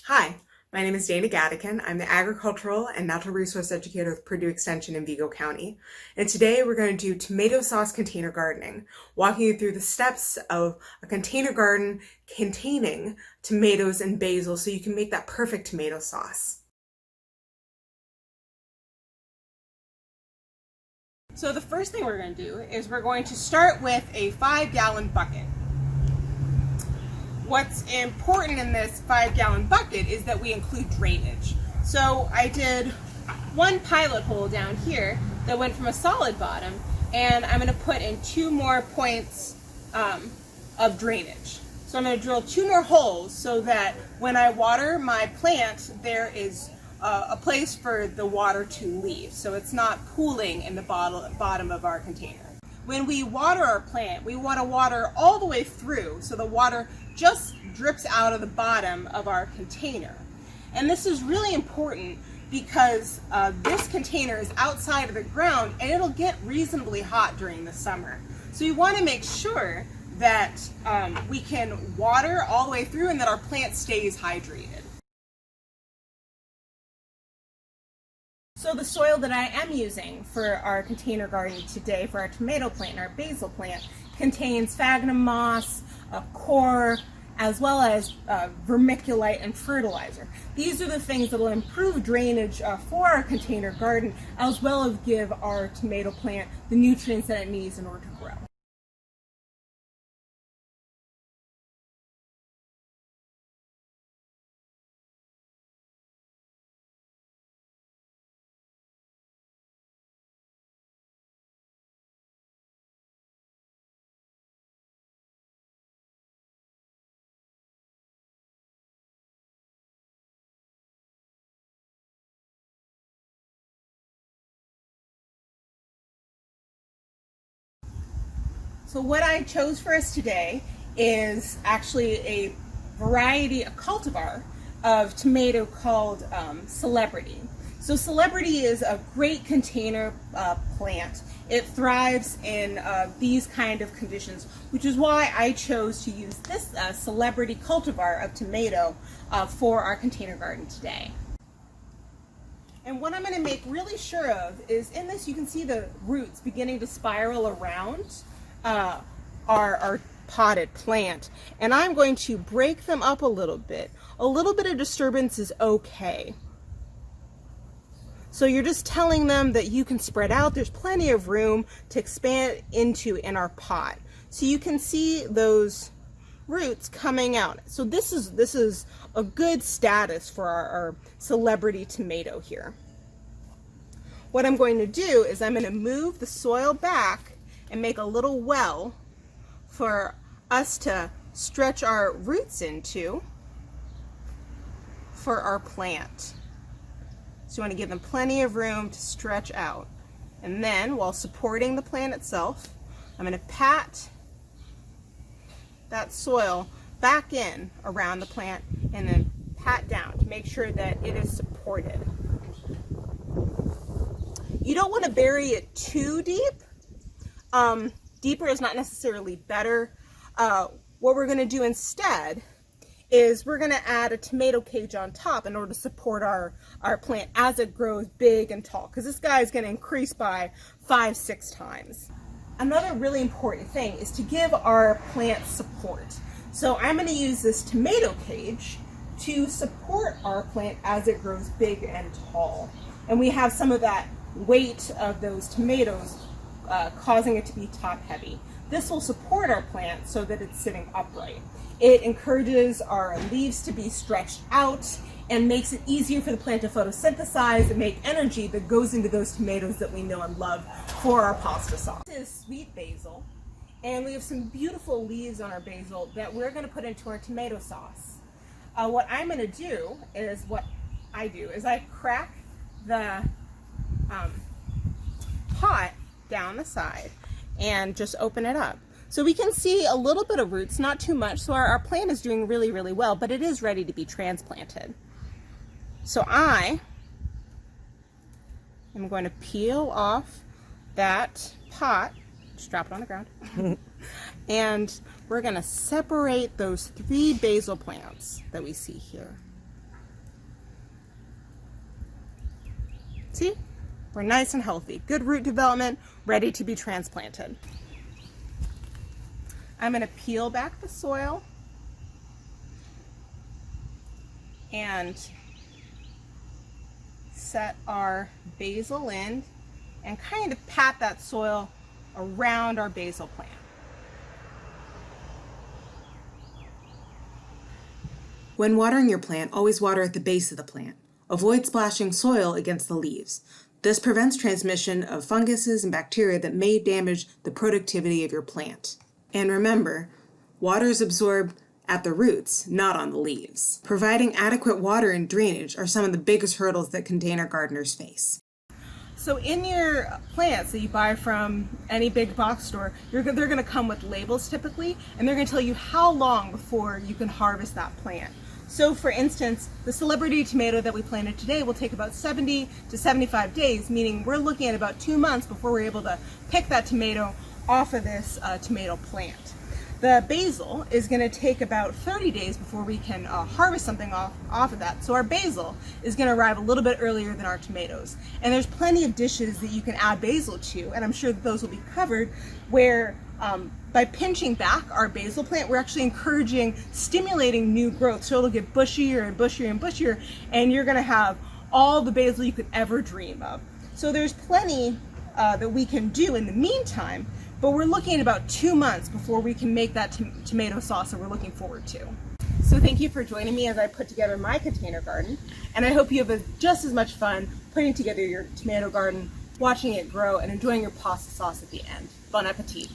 Hi, my name is Dana Gadican. I'm the Agricultural and Natural Resource Educator with Purdue Extension in Vigo County. And today we're going to do tomato sauce container gardening, walking you through the steps of a container garden containing tomatoes and basil so you can make that perfect tomato sauce. So the first thing we're going to do is we're going to start with a 5-gallon bucket. What's important in this 5-gallon bucket is that we include drainage. So I did one pilot hole down here that went from a solid bottom, and I'm going to put in 2 more points of drainage. So I'm going to drill 2 more holes so that when I water my plant, there is a place for the water to leave, so it's not pooling in the bottom of our container. When we water our plant, we want to water all the way through so the water just drips out of the bottom of our container. And this is really important because this container is outside of the ground and it'll get reasonably hot during the summer. So you want to make sure that we can water all the way through and that our plant stays hydrated. So the soil that I am using for our container garden today, for our tomato plant and our basil plant, contains sphagnum moss, coir, as well as vermiculite and fertilizer. These are the things that will improve drainage for our container garden, as well as give our tomato plant the nutrients that it needs in order to grow. So what I chose for us today is actually a variety, a cultivar of tomato called Celebrity. So Celebrity is a great container plant. It thrives in these kind of conditions, which is why I chose to use this Celebrity cultivar of tomato for our container garden today. And what I'm going to make really sure of is in this you can see the roots beginning to spiral around our potted plant, and I'm going to break them up a little bit. A little bit of disturbance is okay. So you're just telling them that you can spread out. There's plenty of room to expand into in our pot. So you can see those roots coming out. So this is a good status for our Celebrity tomato here. What I'm going to do is I'm going to move the soil back and make a little well for us to stretch our roots into for our plant. So you want to give them plenty of room to stretch out. And then while supporting the plant itself, I'm going to pat that soil back in around the plant and then pat down to make sure that it is supported. You don't want to bury it too deep. Deeper is not necessarily better. What we're going to do instead is we're going to add a tomato cage on top in order to support our plant as it grows big and tall, because this guy is going to increase by 5-6 times. Another really important thing is to give our plant support. So I'm going to use this tomato cage to support our plant as it grows big and tall. And we have some of that weight of those tomatoes causing it to be top heavy. This will support our plant so that it's sitting upright. It encourages our leaves to be stretched out and makes it easier for the plant to photosynthesize and make energy that goes into those tomatoes that we know and love for our pasta sauce. This is sweet basil, and we have some beautiful leaves on our basil that we're going to put into our tomato sauce. What I'm going to do is I crack the pot down the side and just open it up. So we can see a little bit of roots, not too much, so our plant is doing really, really well, but it is ready to be transplanted. So I am going to peel off that pot, just drop it on the ground, and we're going to separate those 3 basil plants that we see here. See? We're nice and healthy. Good root development, ready to be transplanted. I'm going to peel back the soil and set our basil in and kind of pat that soil around our basil plant. When watering your plant, always water at the base of the plant. Avoid splashing soil against the leaves. This prevents transmission of funguses and bacteria that may damage the productivity of your plant. And remember, water is absorbed at the roots, not on the leaves. Providing adequate water and drainage are some of the biggest hurdles that container gardeners face. So in your plants that you buy from any big box store, they're going to come with labels typically, and they're going to tell you how long before you can harvest that plant. So for instance, the celebrity tomato that we planted today will take about 70 to 75 days, meaning we're looking at about 2 months before we're able to pick that tomato off of this tomato plant. The basil is going to take about 30 days before we can harvest something off of that. So our basil is going to arrive a little bit earlier than our tomatoes. And there's plenty of dishes that you can add basil to, and I'm sure that those will be covered, where by pinching back our basil plant, we're actually stimulating new growth. So it'll get bushier and bushier and bushier, and you're going to have all the basil you could ever dream of. So there's plenty that we can do in the meantime, but we're looking at about 2 months before we can make that tomato sauce that we're looking forward to. So thank you for joining me as I put together my container garden, and I hope you have just as much fun putting together your tomato garden, watching it grow, and enjoying your pasta sauce at the end. Bon appetit!